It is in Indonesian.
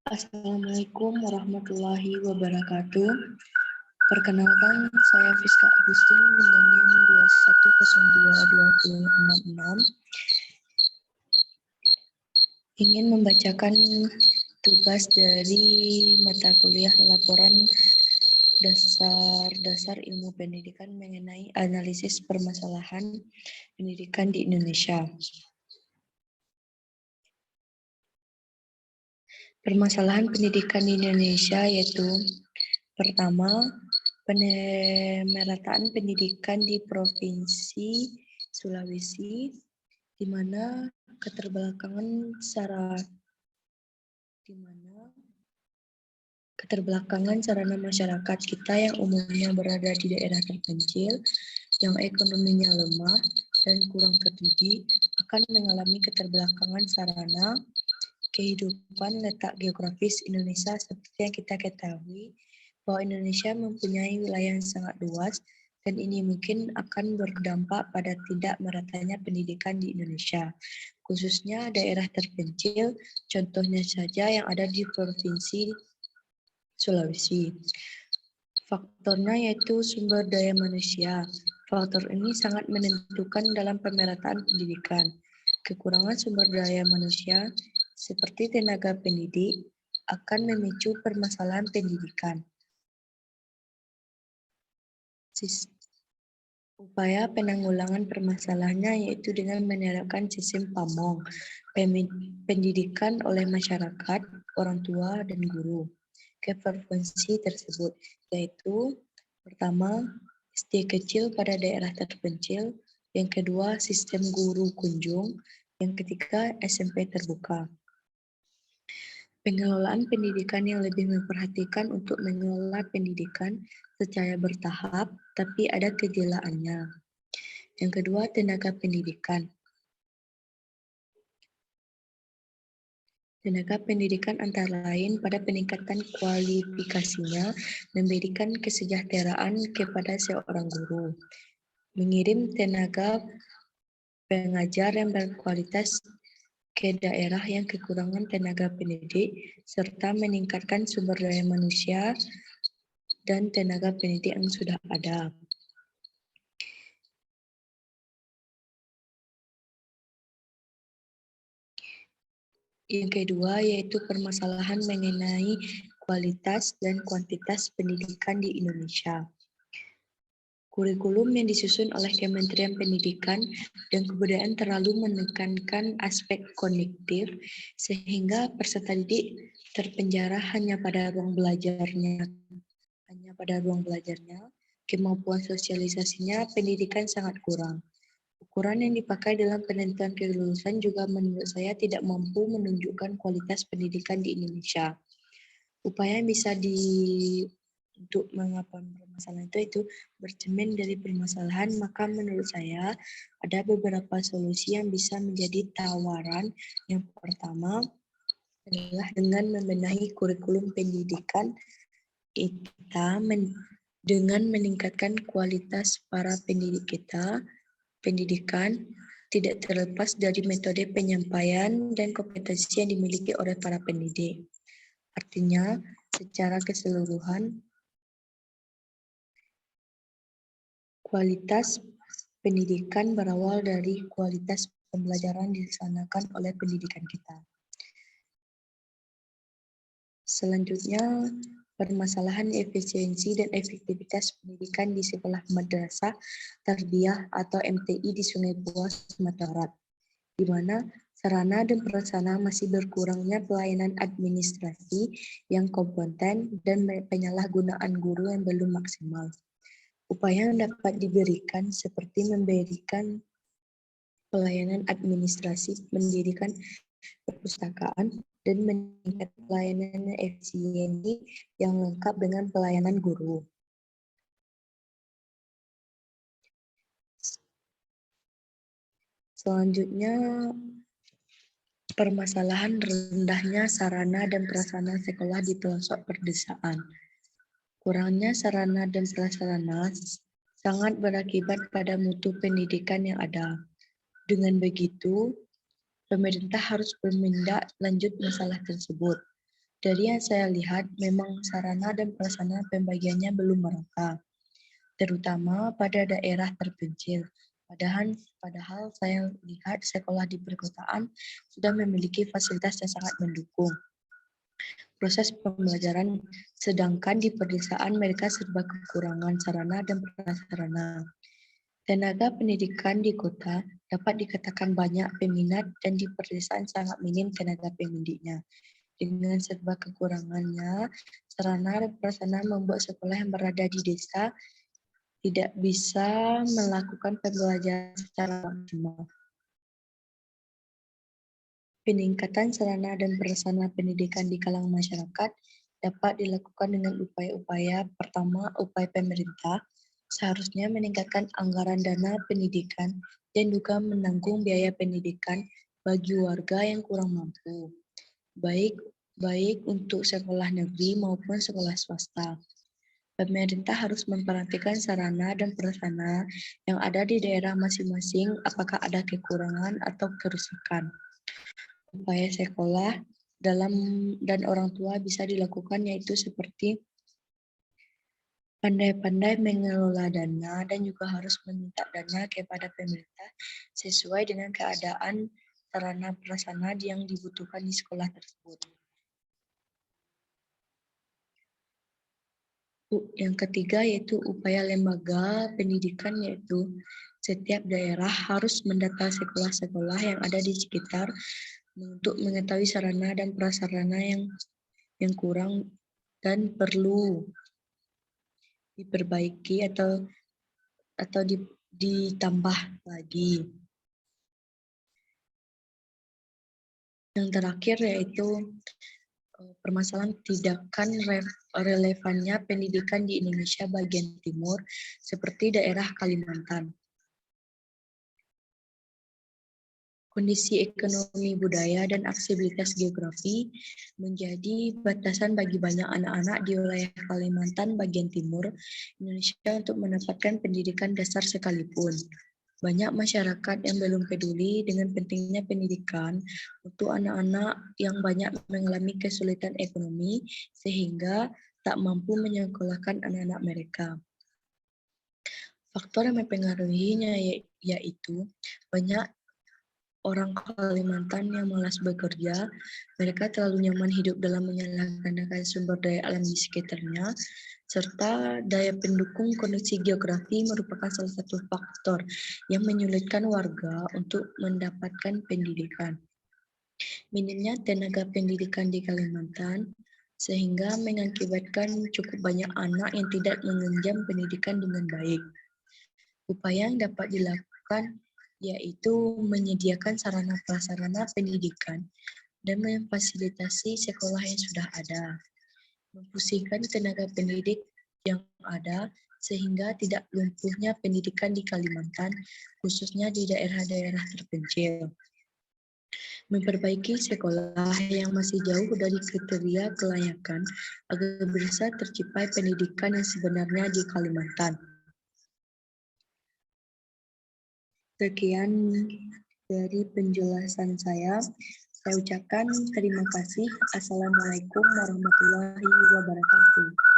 Assalamualaikum warahmatullahi wabarakatuh. Perkenalkan, saya Fiska Agustin dengan NIM 21022066. Ingin membacakan tugas dari mata kuliah laporan dasar-dasar ilmu pendidikan mengenai analisis permasalahan pendidikan di Indonesia. Permasalahan pendidikan di Indonesia yaitu pertama, pemerataan pendidikan di Provinsi Sulawesi, di mana keterbelakangan sarana masyarakat kita yang umumnya berada di daerah terpencil, yang ekonominya lemah dan kurang terdidik, akan mengalami keterbelakangan sarana kehidupan letak geografis Indonesia seperti yang kita ketahui bahwa Indonesia mempunyai wilayah yang sangat luas dan ini mungkin akan berdampak pada tidak meratanya pendidikan di Indonesia, khususnya daerah terpencil, contohnya saja yang ada di Provinsi Sulawesi. Faktornya yaitu sumber daya manusia. Faktor ini sangat menentukan dalam pemerataan pendidikan. Kekurangan sumber daya manusia seperti tenaga pendidik akan memicu permasalahan pendidikan. Upaya penanggulangan permasalahannya yaitu dengan menerapkan sistem PAMONG, pendidikan oleh masyarakat, orang tua, dan guru ke frekuensi tersebut, yaitu pertama, SD kecil pada daerah terpencil, yang kedua, sistem guru kunjung, yang ketiga, SMP terbuka. Pengelolaan pendidikan yang lebih memperhatikan untuk mengelola pendidikan secara bertahap, tapi ada kejelaannya. Yang kedua, tenaga pendidikan. Tenaga pendidikan antara lain pada peningkatan kualifikasinya, memberikan kesejahteraan kepada seorang guru, mengirim tenaga pengajar yang berkualitas ke daerah yang kekurangan tenaga pendidik, serta meningkatkan sumber daya manusia dan tenaga pendidik yang sudah ada. Yang kedua yaitu permasalahan mengenai kualitas dan kuantitas pendidikan di Indonesia. Kurikulum yang disusun oleh Kementerian Pendidikan dan Kebudayaan terlalu menekankan aspek kognitif sehingga peserta didik terpenjara hanya pada ruang belajarnya. Kemampuan sosialisasinya pendidikan sangat kurang. Ukuran yang dipakai dalam penentuan kelulusan juga menurut saya tidak mampu menunjukkan kualitas pendidikan di Indonesia. Upaya yang bisa untuk mengapa permasalahan itu bercermin dari permasalahan, maka menurut saya ada beberapa solusi yang bisa menjadi tawaran. Yang pertama adalah dengan membenahi kurikulum pendidikan kita dengan meningkatkan kualitas para pendidik kita. Pendidikan tidak terlepas dari metode penyampaian dan kompetensi yang dimiliki oleh para pendidik. Artinya, secara keseluruhan, kualitas pendidikan berawal dari kualitas pembelajaran dilaksanakan oleh pendidikan kita. Selanjutnya, permasalahan efisiensi dan efektivitas pendidikan di sekolah madrasah tarbiyah atau MTI di Sungai Buas, Sumatera Barat, di mana sarana dan prasarana masih berkurangnya pelayanan administrasi yang kompeten dan penyalahgunaan guru yang belum maksimal. Upaya yang dapat diberikan seperti memberikan pelayanan administrasi, mendirikan perpustakaan, dan meningkatkan pelayanan efisiensi yang lengkap dengan pelayanan guru. Selanjutnya, permasalahan rendahnya sarana dan prasarana sekolah di pelosok perdesaan. Kurangnya sarana dan prasarana sangat berakibat pada mutu pendidikan yang ada. Dengan begitu, pemerintah harus bertindak lanjut masalah tersebut. Dari yang saya lihat, memang sarana dan prasarana pembagiannya belum merata, terutama pada daerah terpencil. Padahal saya lihat sekolah di perkotaan sudah memiliki fasilitas yang sangat mendukung proses pembelajaran, sedangkan di pedesaan mereka serba kekurangan sarana dan prasarana. Tenaga pendidikan di kota dapat dikatakan banyak peminat dan di pedesaan sangat minim tenaga pendidiknya. Dengan serba kekurangannya, sarana dan prasarana membuat sekolah yang berada di desa tidak bisa melakukan pembelajaran secara maksimal. Peningkatan sarana dan prasarana pendidikan di kalangan masyarakat dapat dilakukan dengan upaya-upaya. Pertama, upaya pemerintah seharusnya meningkatkan anggaran dana pendidikan dan juga menanggung biaya pendidikan bagi warga yang kurang mampu, baik untuk sekolah negeri maupun sekolah swasta. Pemerintah harus memperhatikan sarana dan prasarana yang ada di daerah masing-masing, apakah ada kekurangan atau kerusakan. Upaya sekolah dan orang tua bisa dilakukan yaitu seperti pandai-pandai mengelola dana dan juga harus meminta dana kepada pemerintah sesuai dengan keadaan sarana prasarana yang dibutuhkan di sekolah tersebut. Yang ketiga yaitu upaya lembaga pendidikan, yaitu setiap daerah harus mendata sekolah-sekolah yang ada di sekitar untuk mengetahui sarana dan prasarana yang kurang dan perlu diperbaiki atau ditambah lagi. Yang terakhir yaitu permasalahan tidakkan relevannya pendidikan di Indonesia bagian timur seperti daerah Kalimantan. Kondisi ekonomi budaya dan aksesibilitas geografi menjadi batasan bagi banyak anak-anak di wilayah Kalimantan bagian timur Indonesia untuk mendapatkan pendidikan dasar sekalipun. Banyak masyarakat yang belum peduli dengan pentingnya pendidikan untuk anak-anak yang banyak mengalami kesulitan ekonomi sehingga tak mampu menyekolahkan anak-anak mereka. Faktor yang mempengaruhinya yaitu banyak orang Kalimantan yang malas bekerja, mereka terlalu nyaman hidup dalam menyalahgunakan sumber daya alam di sekitarnya, serta daya pendukung kondisi geografi merupakan salah satu faktor yang menyulitkan warga untuk mendapatkan pendidikan. Minimnya tenaga pendidikan di Kalimantan sehingga mengakibatkan cukup banyak anak yang tidak mengenyam pendidikan dengan baik. Upaya yang dapat dilakukan yaitu menyediakan sarana prasarana pendidikan dan memfasilitasi sekolah yang sudah ada, memfungsikan tenaga pendidik yang ada sehingga tidak lumpuhnya pendidikan di Kalimantan, khususnya di daerah-daerah terpencil. Memperbaiki sekolah yang masih jauh dari kriteria kelayakan agar bisa tercapai pendidikan yang sebenarnya di Kalimantan. Sekian dari penjelasan saya. Saya ucapkan terima kasih. Assalamualaikum warahmatullahi wabarakatuh.